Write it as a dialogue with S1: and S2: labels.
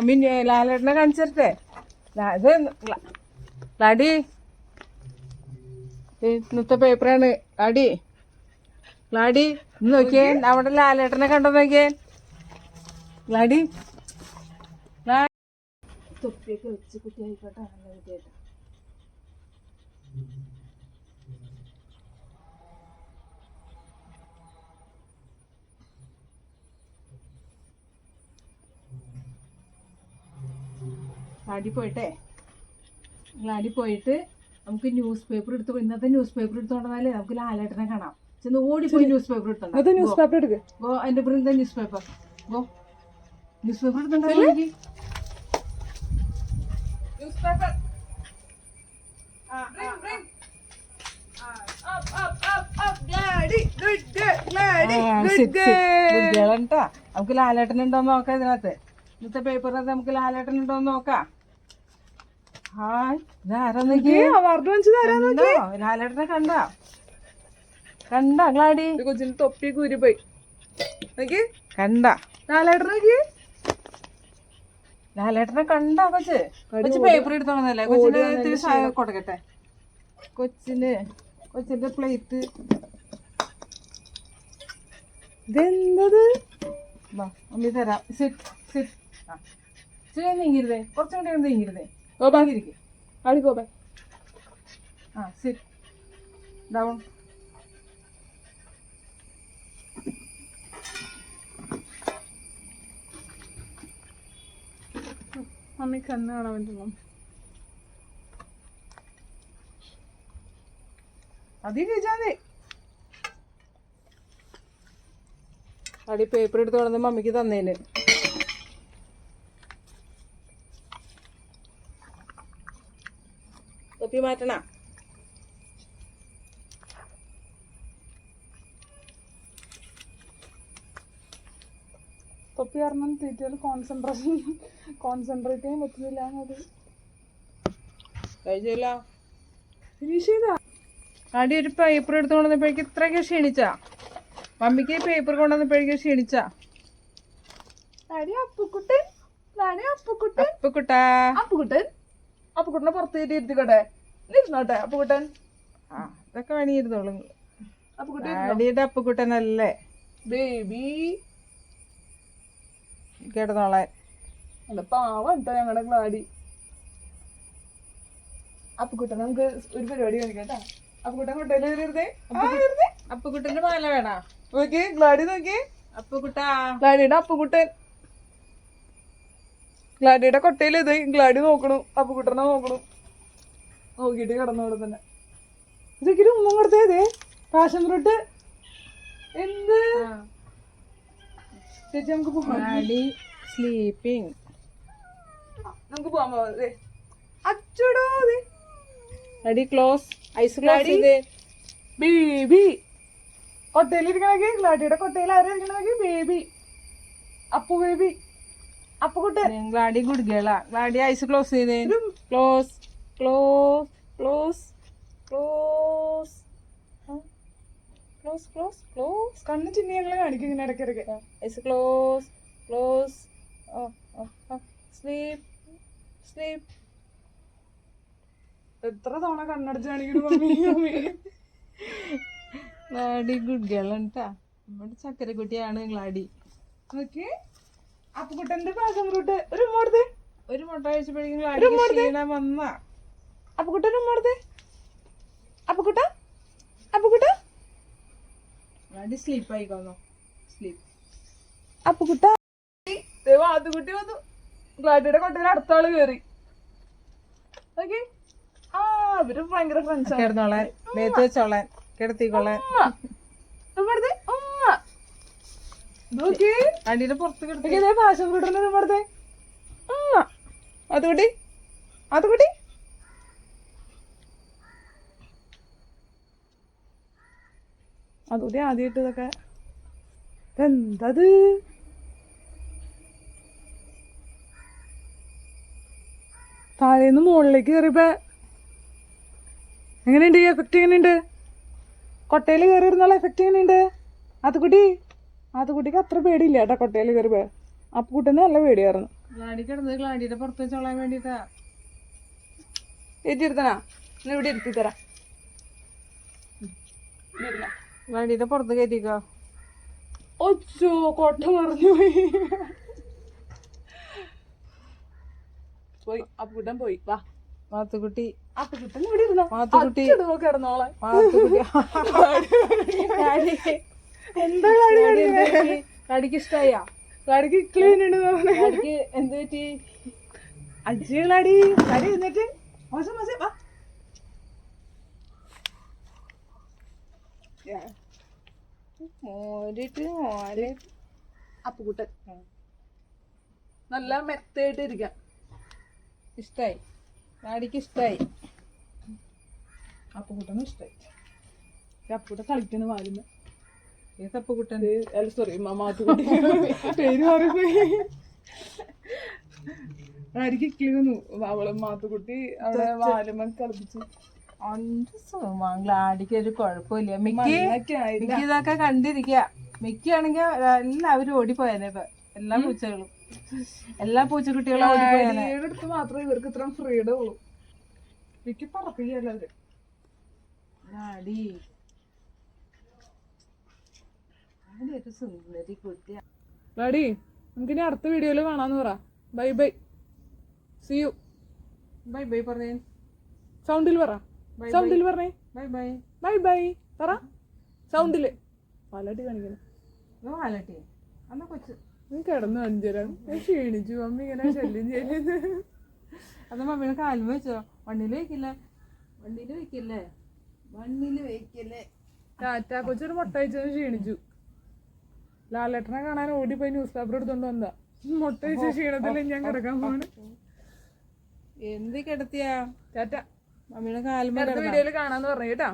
S1: Mummy ലാലേട്ടനെ കാണിച്ചിരട്ടെ. ഇത് ലാഡി ഇന്നത്തെ പേപ്പറാണ്. ലാഡി ഇന്ന് നോക്കിയേ, അവിടെ ലാലേട്ടനെ കണ്ടോ നോക്കിയേ. ലാഡി തൊപ്പിയൊക്കെ വെച്ച് കുട്ടിയായിക്കോട്ടെ. നല്ല കുട്ടിയായിട്ട് ലാഡി പോയിട്ട് നമുക്ക് ന്യൂസ് പേപ്പർ എടുത്ത്, ഇന്നത്തെ ന്യൂസ് പേപ്പർ എടുത്തോണ്ടാലേ നമുക്ക് ലാലേട്ടനെ കാണാം. ചെന്ന് ഓടിപ്പോയി ന്യൂസ് പേപ്പർ എടുത്തോ. ന്യൂസ് പേപ്പർ എടുക്ക്. ഗോ അതിന്റെ bring the newspaper. Go newspaper എടുത്തോണ്ടോ. ന്യൂസ് പേപ്പർ നമുക്ക് ലാലേട്ടൻ ഉണ്ടോന്ന് നോക്കാം. ഇതിനകത്ത് ഇന്നത്തെ പേപ്പറിനകത്ത് നമുക്ക് ലാലേട്ടൻ ഉണ്ടോന്ന് നോക്കാം. ഹായ്, ലാലേട്ടനെ കണ്ട ഗ്ലാഡി? കൊച്ചിന് തൊപ്പി കൂരി പോയി കണ്ട ലാലേട്ടനെ കണ്ട കൊച്ച് പേപ്പർ എടുത്തോന്നല്ലേ. കൊച്ചിന് ഇത്തിരി കൊടുക്കട്ടെ. കൊച്ചിന്റെ പ്ലേറ്റ് ഇതെന്തത്? മമ്മി തരാം. നീങ്ങിരുതേ, കുറച്ചും കൂടി നീങ്ങിരുതേ. Sit down. മമ്മി കണ്ണ് കാണാൻ പറ്റുന്നു. അതി കഴിച്ചാതെ അടി പേപ്പർ എടുത്ത് കൊണ്ടുവന്ന് മമ്മിക്ക് തന്നേന്. തൊപ്പി മാറ്റണ. തൊപ്പി കാരണം തീറ്റയിൽ കോൺസെൻട്രേറ്റ് ചെയ്യാൻ പറ്റുന്നില്ല. കഴിഞ്ഞല്ല ഫിനിഷ് ചെയ്താ. അടി ഒരു പേപ്പർ എടുത്ത് കൊണ്ടുവന്നപ്പോഴേക്ക് ഇത്രയൊക്കെ ക്ഷീണിച്ചാ. മമ്മിക്ക് പേപ്പർ കൊണ്ടുവന്നപ്പോഴേക്കും ക്ഷീണിച്ചാ. അപ്പുക്കുട്ടനെ പുറത്ത് ഇരുത്തിക്കോട്ടെ. ഇരുന്നോട്ടെ അപ്പുക്കുട്ടൻ. ഇതൊക്കെ വേണിയിരുന്നോളൂ. അടിയുടെ അപ്പുക്കുട്ടനല്ലേ ബേബി. കിടന്നോളെ. അല്ല പാവം ഞങ്ങളുടെ ഗ്ലാഡി. അപ്പുക്കുട്ടൻ നമുക്ക് ഒരു പരിപാടി കാണിക്കട്ടെ. അപ്പുക്കുട്ടൻ കൊട്ടയിൽ കയറിയിരുന്നേ. അപ്പുക്കുട്ടന്റെ മാല വേണ നോക്കി. ഗ്ലാഡി നോക്കി. അപ്പുക്കുട്ട ഗ്ലാഡിയുടെ അപ്പുക്കുട്ടൻ. ഗ്ലാഡിയുടെ കൊട്ടയിൽ ഇത് ഗ്ലാഡി നോക്കണു. അപ്പുക്കുട്ടനെ നോക്കണു. നോക്കിട്ട് കിടന്നോടെ തന്നെ. ഇതൊക്കെ ഉമ്മ കൊടുത്തേ. പാഷൻ ഫ്രൂട്ട് എന്ത് ചേച്ചി നമുക്ക് പോകാം. സ്ലീപ്പിംഗ്. നമുക്ക് പോകാൻ പോവാ. അച്ചടോ ready close. Eyes close. Baby കൊട്ടയിലിരിക്കണമെങ്കിൽ ഗ്ലാഡിയുടെ കൊട്ടയിൽ ആരായിരിക്കണമെങ്കിൽ baby. Appu baby. Appukuttan. Glady good ഗേളാ. ഗ്ലാഡി ഐസ് ക്ലോസ് ചെയ്തേ. Close close close close close close close. കണ്ണ് ചിഹ്നങ്ങളെ കാണിക്കും ഇങ്ങനെ ഇടയ്ക്കിടയ്ക്ക്. Eyes close close. Sleep sleep. എത്ര തവണ കണ്ണടച്ച് കാണിക്കുന്നു. ഗ്ലാഡി ഗുഡ് ഗേൾ കേട്ടാ. നമ്മുടെ ചക്കരക്കുട്ടിയാണ് ഗ്ലാഡി. ഓക്കെ. അപ്പുക്കുട്ടന്റെ പാസം ഫ്രൂട്ട് ഒരു ഉമ്മോടുത്തേ. ഒരു മുട്ട കഴിച്ചപ്പോഴേക്കും ഗ്ലാഡി ക്ഷീണം വന്ന. അപ്പുക്കുട്ടൻ ഉമ്മോടുത്തേ. അപ്പുക്കുട്ട അപ്പുക്കുട്ട. ഗ്ലാഡി സ്ലീപ്പ് ആയിക്കോന്നോ. സ്ലീപ്പ്. അപ്പുക്കുട്ട. വാതുകുട്ടി വന്നു. ഗ്ലാഡിയുടെ കൊട്ടയിൽ അടുത്ത ആള് കയറി. ഓക്കെ. അവര് ഭയങ്കര ഫ്രണ്ട്സ്. കിടന്നോളാൻ മേത്ത് വെച്ചോളാൻ കിടത്തിക്കോളാൻ. അടിയുടെ പുറത്ത് കിടത്തി പാഷൻ ഫ്രൂട്ടിന്റെ ഇവിടുത്തെ. അതുകൂടി അതുകൂടി. അതുകൂടി ആദ്യമായിട്ട് ഇതൊക്കെ എന്തത്? താഴേന്ന് മുകളിലേക്ക് കയറിയപ്പോ എങ്ങനെയുണ്ട് ഈ എഫക്റ്റ്? എങ്ങനെയുണ്ട് കൊട്ടയിൽ കയറിയിരുന്നുള്ള എഫക്റ്റ്? എങ്ങനെയുണ്ട് അതുകുട്ടി? അതുകുട്ടിക്ക് അത്ര പേടിയില്ല കേട്ടോ കൊട്ടയിൽ കയറിയപ്പോ. അപ്പുകുട്ടന് നല്ല പേടിയായിരുന്നു. ഗ്ലാഡി കിടന്നത് ഗ്ലാഡിയുടെ പുറത്ത് വെച്ചോളാൻ വേണ്ടിട്ടാ.
S2: ഏറ്റിരുത്തനാ ഇവിടെ ഇരുത്തി തരാം.
S1: ഗ്ലാഡിയുടെ പുറത്ത് കയറ്റിക്കോ.
S2: ഒച്ചോ കൊട്ട മറിഞ്ഞു പോയി. അപ്പുകുട്ടൻ പോയി. വാ
S1: മാത്തുക്കുട്ടി.
S2: അപ്പുകുട്ടൻ ഇവിടെ ഇരുന്നോ.
S1: മാത്തുക്കുട്ടി
S2: കിടന്നോളെ.
S1: മാത്തുക്കുട്ടി
S2: എന്താ
S1: ഗ്ലാഡിക്ക് ഇഷ്ടായാ?
S2: ഗ്ലാഡിക്ക് ക്ലീൻ ഉണ്ട്.
S1: ഗ്ലാഡിക്ക് എന്ത് പറ്റി?
S2: അജ്ജി ഗ്ലാഡി ഗ്ലാഡി എന്നിട്ട് മോശം മോശം വാ. അപ്പുകുട്ടൻ നല്ല മെത്തയായിട്ട് ഇരിക്കാം.
S1: ഇഷ്ടായി. ഗ്ലാഡിക്ക് ഇഷ്ടായി.
S2: അപ്പുകുട്ടനും ഇഷ്ടായി. അപ്പുകുട്ടൻ കളിക്കുന്ന വാരുന്നു.
S1: ഏതപ്പുകുട്ടൻ?
S2: അല്ല സോറി മാത്തുകുട്ടി പേര് മാറിപ്പോയി. ആയിരിക്കും ഇക്ലിന്നു അവള് മാത്തുകുട്ടി അവിടെ വാലുമ കളിപ്പിച്ചു.
S1: ഗ്ലാഡിക്ക് ഒരു കുഴപ്പമില്ല. മിക്കി ഇതൊക്കെ കണ്ടിരിക്കുക. മിക്കി ആണെങ്കിൽ എല്ലാവരും ഓടിപ്പോയാനെ. ഇപ്പൊ എല്ലാ പൂച്ചകളും എല്ലാ പൂച്ചക്കുട്ടികളും ഓടിപ്പോയാനെ.
S2: അടുത്ത് മാത്രമേ ഇവർക്ക് ഇത്ര ഫ്രീഡം ഉള്ളൂ. മിക്കി പറപ്പിക്കല്ലോ അവര്.
S1: ഗ്ലാഡി ഒരു സുന്ദരി കുട്ടിയാ.
S2: ഗ്ലാഡി നമുക്കിനി അടുത്ത വീഡിയോയിൽ കാണാന്ന് പറ. Bye bye. See you.
S1: Bye bye പറഞ്ഞേ.
S2: സൗണ്ടിൽ പറ. സൗണ്ടിൽ പറഞ്ഞേ.
S1: Bye bye.
S2: ബൈ ബൈ പറ സൗണ്ടില്. വാലാട്ടി കാണിക്കണം.
S1: വാലട്ടി അന്ന കൊച്ചു
S2: കിടന്നു 5 ക്ഷീണിച്ചു. മമ്മി ഇങ്ങനെ ശല്യം ചെയ്യുന്നത്.
S1: അത് മമ്മീനെ കാലിൽ വെച്ചോ. വണ്ടിയിൽ വെക്കില്ലേ? വണ്ടിയിൽ വെക്കില്ലേ? വണ്ടിയിൽ വെക്കില്ലേ?
S2: ടാറ്റ കൊച്ചൊരു മുട്ട വെച്ചത് ക്ഷീണിച്ചു. ലാലേട്ടനെ കാണാൻ ഓടിപ്പോയി ന്യൂസ് പേപ്പർ എടുത്തോണ്ട് വന്നതാ. മുട്ട വെച്ച ക്ഷീണത്തിൽ ഞാൻ കിടക്കാൻ പോണ്.
S1: എന്ത് കിടത്തിയാ?
S2: ടാറ്റ.
S1: മമ്മിയുടെ കാലിൽ
S2: വീഡിയോയിൽ കാണാന്ന് പറഞ്ഞു കേട്ടാ.